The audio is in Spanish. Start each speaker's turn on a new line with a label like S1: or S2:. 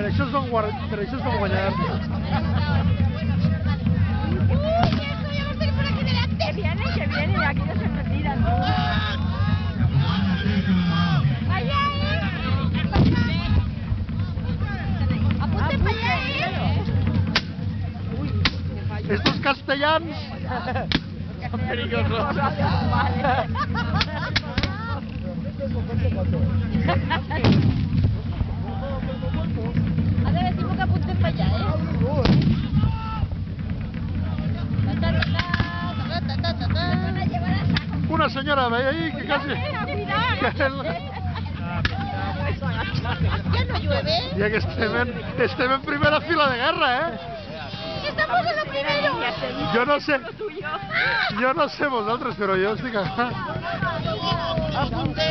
S1: això és d'on guanyar.
S2: Esto ya lo tengo por aquí delante. Que viene, aquí no se retiran. Vaya, apunten para allá,
S1: Estos castellans son peligrosos.
S2: Ahora decimos que apunten para allá,
S1: Una senyora veia ahir que quasi...
S2: Ya no llueve.
S1: Ja que estem en primera fila de guerra,
S2: Estamos en lo primero.
S1: Jo no sé vosaltres, però jo estic...
S2: Apunte.